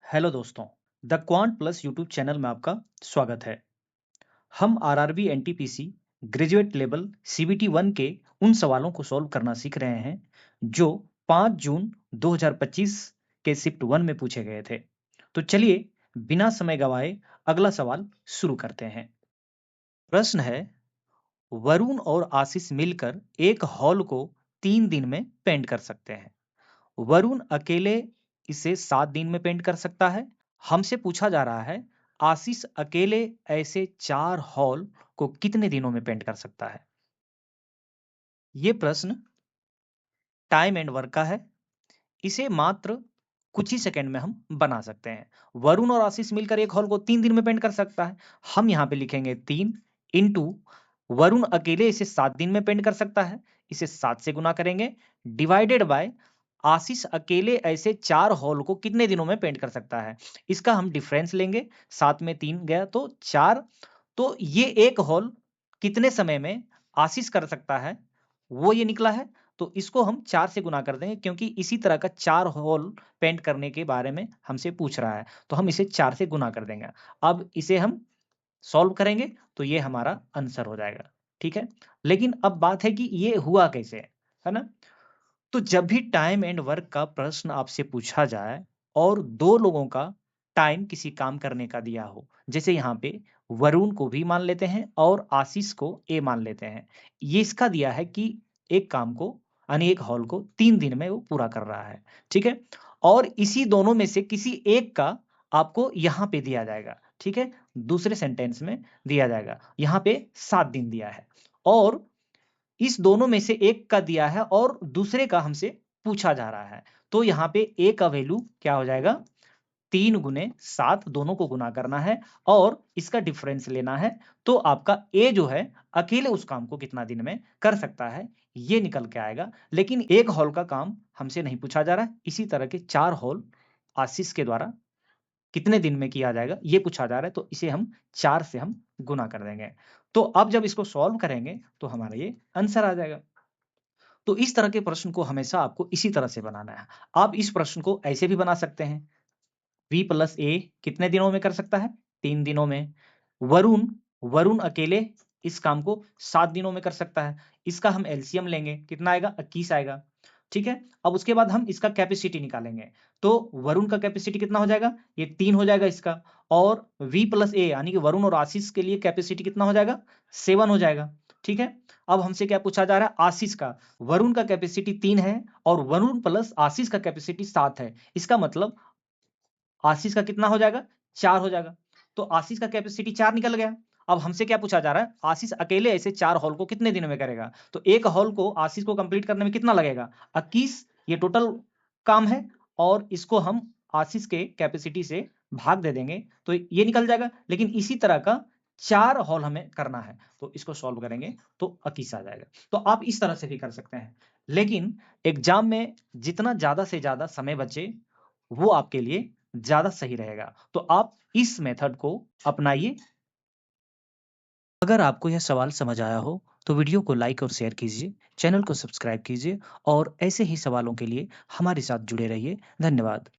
Hello दोस्तों, the quant plus YouTube channel में आपका स्वागत है। हम RRB NTPC graduate level CBT 1 के उन सवालों को सॉल्व करना सीख रहे हैं जो 5 जून 2025 के शिफ्ट 1 में पूछे गए थे। तो चलिए बिना समय गवाए अगला सवाल शुरू करते हैं। प्रश्न है, वरुण और आशीष मिलकर एक हॉल को 3 दिन में पेंट कर सकते हैं। वरुण अकेले इसे 7 दिन में पेंट कर सकता है। हमसे पूछा जा रहा है, आशीष अकेले ऐसे 4 हॉल को कितने दिनों में पेंट कर सकता है। ये प्रश्न टाइम एंड वर्क का है। इसे मात्र कुछ ही सेकंड में हम बना सकते हैं। वरुण और आशीष मिलकर एक हॉल को 3 दिन में पेंट कर सकता है। हम यहाँ पे लिखेंगे 3 इंटू वरुण अकेले इसे 7 दिन में पेंट कर सकता है। इसे 7 से गुना करेंगे डिवाइडेड बाय आशीष अकेले ऐसे 4 हॉल को कितने दिनों में पेंट कर सकता है। इसका हम डिफरेंस लेंगे, 7 में 3 गया तो 4। तो ये एक हॉल कितने समय में आशीष कर सकता है वो ये निकला है। तो इसको हम 4 से गुना कर देंगे क्योंकि इसी तरह का 4 हॉल पेंट करने के बारे में हमसे पूछ रहा है, तो हम इसे 4 से गुना कर देंगे। अब इसे हम सॉल्व करेंगे तो ये हमारा आंसर हो जाएगा। ठीक है, लेकिन अब बात है कि ये हुआ कैसे, है ना। तो जब भी टाइम एंड वर्क का प्रश्न आपसे पूछा जाए और दो लोगों का टाइम किसी काम करने का दिया हो, जैसे यहाँ पे वरुण को भी मान लेते हैं और आशीष को ए मान लेते हैं। ये इसका दिया है कि एक काम को यानी एक हॉल को 3 दिन में वो पूरा कर रहा है। ठीक है, और इसी दोनों में से किसी एक का आपको यहाँ पे दिया जाएगा। ठीक है, दूसरे सेंटेंस में दिया जाएगा। यहाँ पे 7 दिन दिया है और इस दोनों में से एक का दिया है और दूसरे का हमसे पूछा जा रहा है। तो यहाँ पे ए का वैल्यू क्या हो जाएगा, 3 गुने 7, दोनों को गुना करना है और इसका डिफरेंस लेना है। तो आपका ए जो है अकेले उस काम को कितना दिन में कर सकता है ये निकल के आएगा। लेकिन एक हॉल का काम हमसे नहीं पूछा जा रहा है, इसी तरह के 4 हॉल आशीष के द्वारा कितने दिन में किया जाएगा ये पूछा जा रहा है। तो इसे हम 4 से हम गुना कर देंगे। तो अब जब इसको सॉल्व करेंगे तो हमारा ये आंसर आ जाएगा। तो इस तरह के प्रश्न को हमेशा आपको इसी तरह से बनाना है। आप इस प्रश्न को ऐसे भी बना सकते हैं, v प्लस ए कितने दिनों में कर सकता है, 3 दिनों में। वरुण वरुण अकेले इस काम को 7 दिनों में कर सकता है। इसका हम एलसीएम लेंगे, कितना आएगा, 21 आएगा। ठीक है, अब उसके बाद हम इसका कैपेसिटी निकालेंगे। तो वरुण का कैपेसिटी कितना हो जाएगा, ये 3 हो जाएगा इसका। और v प्लस ए यानी कि वरुण और आशीष के लिए कैपेसिटी कितना हो जाएगा, 7 हो जाएगा। ठीक है, अब हमसे क्या पूछा जा रहा है, आशीष का। वरुण का कैपेसिटी 3 है और वरुण प्लस आशीष का कैपेसिटी 7 है। इसका मतलब आशीष का कितना हो जाएगा, 4 हो जाएगा। तो आशीष का कैपेसिटी 4 निकल गया। अब हमसे क्या पूछा जा रहा है, आशीष अकेले ऐसे 4 हॉल को कितने दिनों में करेगा। तो एक हॉल को आशीष को कंप्लीट करने में कितना लगेगा, 21। ये टोटल काम है और इसको हम आशीष के कैपेसिटी से भाग दे देंगे तो ये निकल जाएगा। लेकिन इसी तरह का 4 हॉल हमें करना है तो इसको सॉल्व करेंगे तो 21 आ जाएगा। तो आप इस तरह से भी कर सकते हैं, लेकिन एग्जाम में जितना ज्यादा से ज्यादा समय बचे वो आपके लिए ज्यादा सही रहेगा। तो आप इस मेथड को अपनाइए। अगर आपको यह सवाल समझ आया हो तो वीडियो को लाइक और शेयर कीजिए, चैनल को सब्सक्राइब कीजिए और ऐसे ही सवालों के लिए हमारे साथ जुड़े रहिए। धन्यवाद।